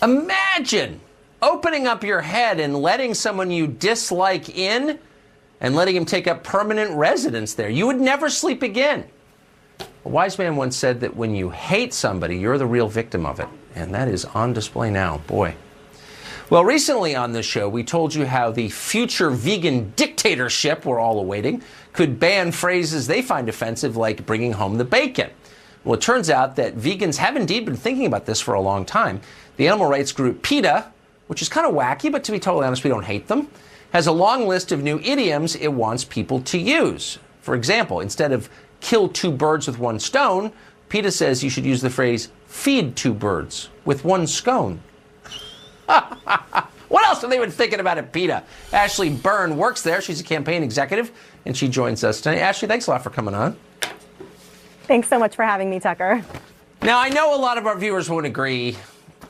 Imagine opening up your head and letting someone you dislike in and letting him take up permanent residence there. You would never sleep again. A wise man once said that when you hate somebody, you're the real victim of it. And that is on display now. Boy. Well, recently on this show, we told you how the future vegan dictatorship we're all awaiting could ban phrases they find offensive, like bringing home the bacon. Well, it turns out that vegans have indeed been thinking about this for a long time. The animal rights group Peta, which is kind of wacky, but to be totally honest, we don't hate them, has a long list of new idioms it wants people to use. For example, instead of kill two birds with one stone, Peta says you should use the phrase feed two birds with one scone. What else are they even thinking about at Peta? Ashley Byrne works there. She's a campaign executive, and she joins us today. Ashley, thanks a lot for coming on. Thanks so much for having me, Tucker. Now, I know a lot of our viewers won't agree.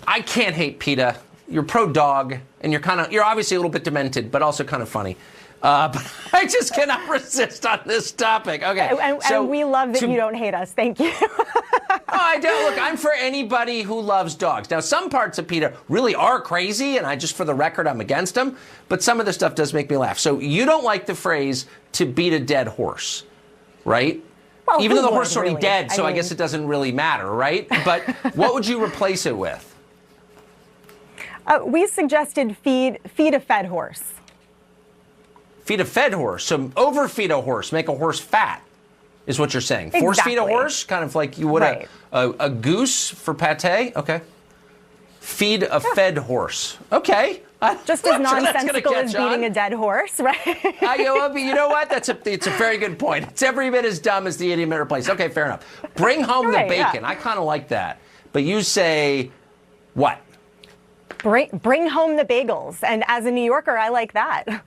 I can't hate Peta. You're pro-dog, and you're obviously a little bit demented, but also kind of funny. But I just cannot resist on this topic. Okay. And we love that you don't hate us. Thank you. I don't. Look, I'm for anybody who loves dogs. Now, some parts of Peta really are crazy, and for the record, I'm against them. But some of the stuff does make me laugh. So you don't like the phrase to beat a dead horse, right? Well, even though the horse is already really dead, so I guess it doesn't really matter, right? But what would you replace it with? We suggested feed a fed horse. Feed a fed horse. So overfeed a horse, make a horse fat, is what you're saying. Exactly. Force feed a horse, kind of like you would a goose for pate. Okay. Feed a fed horse. Okay. Just as nonsensical as beating a dead horse, right? You know what? It's a very good point. It's every bit as dumb as the idiom it replaced. Okay, fair enough. Bring home the bacon. Yeah. I kind of like that. But you say what? Bring home the bagels. And as a New Yorker, I like that.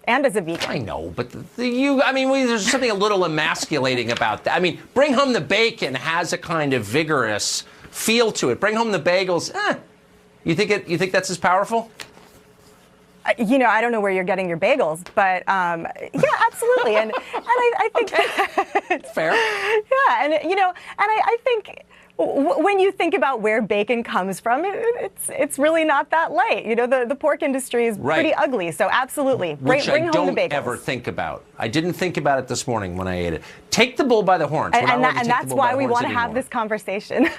And as a vegan. I know, but there's something a little emasculating about that. I mean, bring home the bacon has a kind of vigorous feel to it. Bring home the bagels. You think that's as powerful? I don't know where you're getting your bagels, but yeah, absolutely. And I think it's fair. Yeah, and I think when you think about where bacon comes from, it's really not that light. The pork industry is pretty ugly. So absolutely, bring home the bagels. Which I don't ever think about. I didn't think about it this morning when I ate it. Take the bull by the horns. And that's why we want to have this conversation.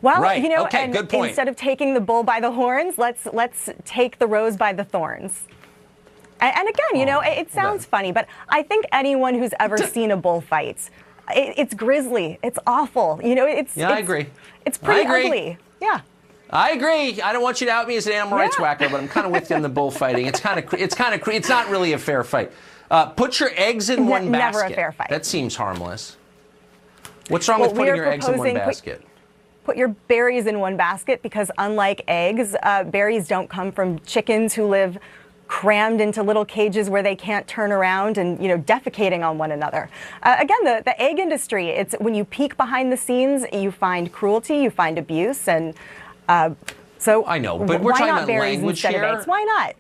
Well, good point. Instead of taking the bull by the horns, let's take the rose by the thorns. And again, it sounds funny, but I think anyone who's ever seen a bullfight, it's grisly, it's awful. I agree. It's pretty ugly. Yeah. I agree. I don't want you to out me as an animal rights whacker, but I'm kind of with you on the bullfighting. It's not really a fair fight. Put your eggs in one basket. Never a fair fight. That seems harmless. What's wrong with putting your eggs in one basket? Put your berries in one basket because unlike eggs, berries don't come from chickens who live crammed into little cages where they can't turn around and, defecating on one another. Again, the egg industry, it's when you peek behind the scenes, you find cruelty, you find abuse, and so I know, but we're talking about language here. Why not?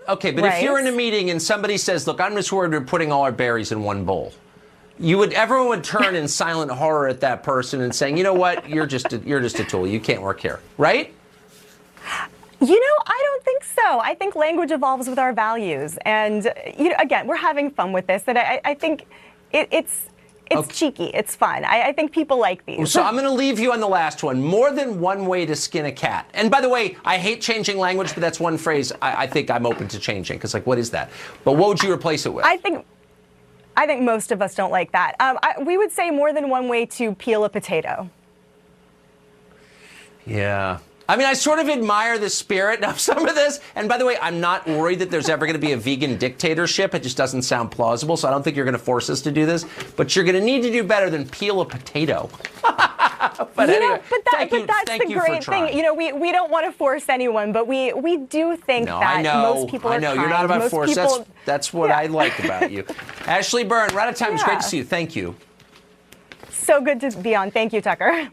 Okay, but if you're in a meeting and somebody says, look, I'm just worried we're putting all our berries in one bowl. Everyone would turn in silent horror at that person and saying, you know what, you're just a tool. You can't work here, right? I don't think so. I think language evolves with our values, and again, we're having fun with this. And I think it's cheeky. It's fun. I think people like these. So I'm going to leave you on the last one. More than one way to skin a cat. And by the way, I hate changing language, but that's one phrase I think I'm open to changing because, what is that? But what would you replace it with? I think most of us don't like that. We would say more than one way to peel a potato. Yeah. I sort of admire the spirit of some of this. And by the way, I'm not worried that there's ever going to be a vegan dictatorship. It just doesn't sound plausible. So I don't think you're going to force us to do this. But you're going to need to do better than peel a potato. But anyway, that's the great thing. We don't want to force anyone, but we do think that most people are kind. I know. You're not about force. That's what I like about you. Ashley Byrne, we're out of time. It's great to see you. Thank you. So good to be on. Thank you, Tucker.